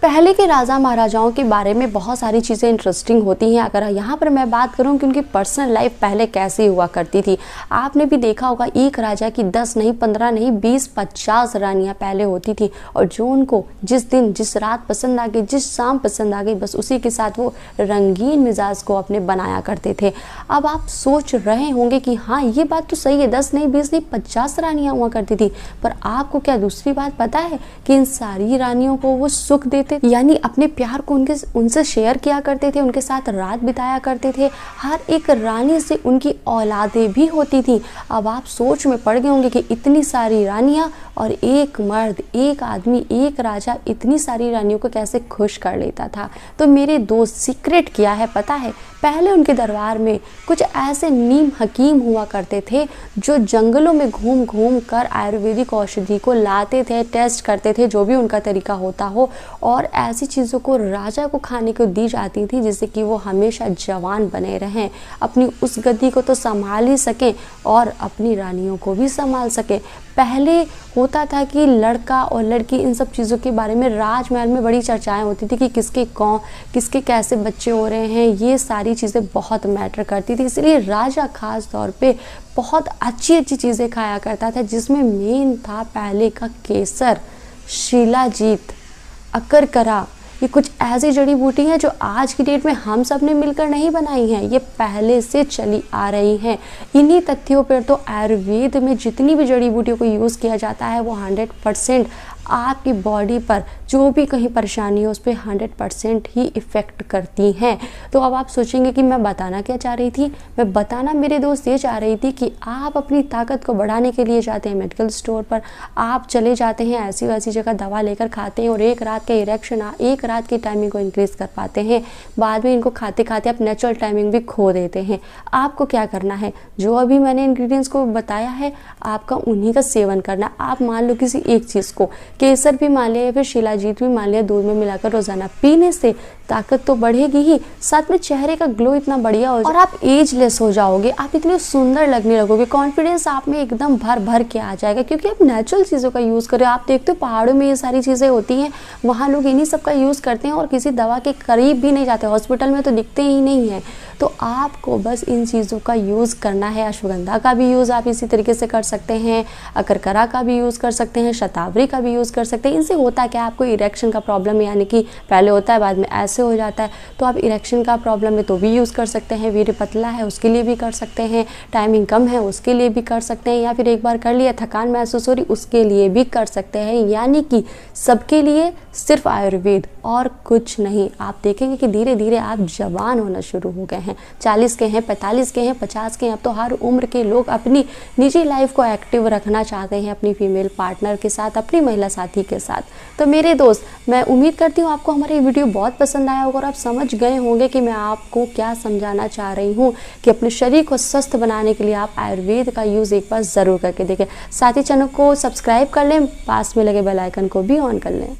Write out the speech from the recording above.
पहले के राजा महाराजाओं के बारे में बहुत सारी चीज़ें इंटरेस्टिंग होती हैं। अगर यहाँ पर मैं बात करूँ कि उनकी पर्सनल लाइफ पहले कैसी हुआ करती थी, आपने भी देखा होगा एक राजा की 10 नहीं 15 नहीं 20-50 रानियाँ पहले होती थी, और जो उनको जिस दिन जिस रात पसंद आ गई, जिस शाम पसंद आ गई, बस उसी के साथ वो रंगीन मिजाज को अपने बनाया करते थे। अब आप सोच रहे होंगे कि हाँ ये बात तो सही है, 10 नहीं 20 नहीं 50 रानियाँ हुआ करती थी, पर आपको क्या दूसरी बात पता है कि इन सारी रानियों को वो सुख देते, यानी अपने प्यार को उनसे शेयर किया करते थे, उनके साथ रात बिताया करते थे। हर एक रानी से उनकी औलादें भी होती थी। अब आप सोच में पड़ गए होंगे कि इतनी सारी रानियां और एक मर्द, एक आदमी, एक राजा इतनी सारी रानियों को कैसे खुश कर लेता था। तो मेरे दोस्त सीक्रेट क्या है पता है, पहले उनके दरबार में कुछ ऐसे नीम हकीम हुआ करते थे जो जंगलों में घूम घूम कर आयुर्वेदिक औषधि को लाते थे, टेस्ट करते थे, जो भी उनका तरीका होता हो, और ऐसी चीज़ों को राजा को खाने को दी जाती थी जिससे कि वो हमेशा जवान बने रहें, अपनी उस गद्दी को तो संभाल ही सकें और अपनी रानियों को भी संभाल सकें। पहले होता था कि लड़का और लड़की इन सब चीज़ों के बारे में राजमहल में बड़ी चर्चाएं होती थी कि किसके कैसे बच्चे हो रहे हैं, ये सारी चीज़ें बहुत मैटर करती थी। इसलिए राजा खास तौर पे बहुत अच्छी अच्छी चीज़ें खाया करता था, जिसमें मेन था पहले का केसर, शिलाजीत, अकरकरा। ये कुछ ऐसी जड़ी बूटी हैं जो आज की डेट में हम सब ने मिलकर नहीं बनाई हैं, ये पहले से चली आ रही हैं। इन्हीं तथ्यों पर तो आयुर्वेद में जितनी भी जड़ी बूटियों को यूज़ किया जाता है वो 100% आपकी बॉडी पर जो भी कहीं परेशानी हो उस पर 100% ही इफ़ेक्ट करती हैं। तो अब आप सोचेंगे कि मैं बताना क्या चाह रही थी, मैं बताना मेरे दोस्त ये चाह रही थी कि आप अपनी ताकत को बढ़ाने के लिए जाते हैं मेडिकल स्टोर पर, आप चले जाते हैं ऐसी वैसी जगह दवा लेकर खाते हैं और एक रात का इरेक्शन, एक रात की टाइमिंग को इंक्रीज़ कर पाते हैं, बाद में इनको खाते खाते आप नेचुरल टाइमिंग भी खो देते हैं। आपको क्या करना है, जो अभी मैंने इंग्रेडिएंट्स को बताया है आपका उन्हीं का सेवन करना। आप मान लो किसी एक चीज़ को, केसर भी मान लिया या फिर शिलाजीत भी मान लिया, दूध में मिलाकर रोजाना पीने से ताकत तो बढ़ेगी ही, साथ में चेहरे का ग्लो इतना बढ़िया हो जाए और आप एजलेस हो जाओगे, आप इतने सुंदर लगने लगोगे, कॉन्फिडेंस आप में एकदम भर भर के आ जाएगा, क्योंकि आप नेचुरल चीज़ों का यूज़ करें। आप देखते हो पहाड़ों में ये सारी चीज़ें होती हैं, वहाँ लोग इन्हीं सब का यूज़ करते हैं और किसी दवा के करीब भी नहीं जाते, हॉस्पिटल में तो दिखते ही नहीं है। तो आपको बस इन चीज़ों का यूज़ करना है। अश्वगंधा का भी यूज़ आप इसी तरीके से कर सकते हैं, अकरकरा का भी यूज़ कर सकते हैं, शतावरी का भी यूज़ कर सकते हैं। इनसे होता क्या, आपको इरेक्शन का प्रॉब्लम यानी कि पहले होता है बाद में ऐसे हो जाता है, तो आप इरेक्शन का प्रॉब्लम है तो भी यूज़ कर सकते हैं, वीर्य पतला है उसके लिए भी कर सकते हैं, टाइमिंग कम है उसके लिए भी कर सकते हैं, या फिर एक बार कर लिया थकान महसूस हो रही उसके लिए भी कर सकते हैं। यानी कि सबके लिए सिर्फ आयुर्वेद और कुछ नहीं। आप देखेंगे कि धीरे धीरे आप जवान होना शुरू हो गए हैं, 40 के हैं, 45 के हैं, 50 के हैं। अब तो हर उम्र के लोग अपनी निजी लाइफ को एक्टिव रखना चाहते हैं अपनी फीमेल पार्टनर के साथ, अपनी महिला साथी के साथ। तो मेरे दोस्त, मैं उम्मीद करती हूँ आपको हमारी वीडियो बहुत पसंद आया होगा और आप समझ गए होंगे कि मैं आपको क्या समझाना चाह रही हूँ कि अपने शरीर को स्वस्थ बनाने के लिए आप आयुर्वेद का यूज़ एक बार ज़रूर करके देखें। साथ ही चैनल को सब्सक्राइब कर लें, पास में लगे बेल आइकन को भी ऑन कर लें।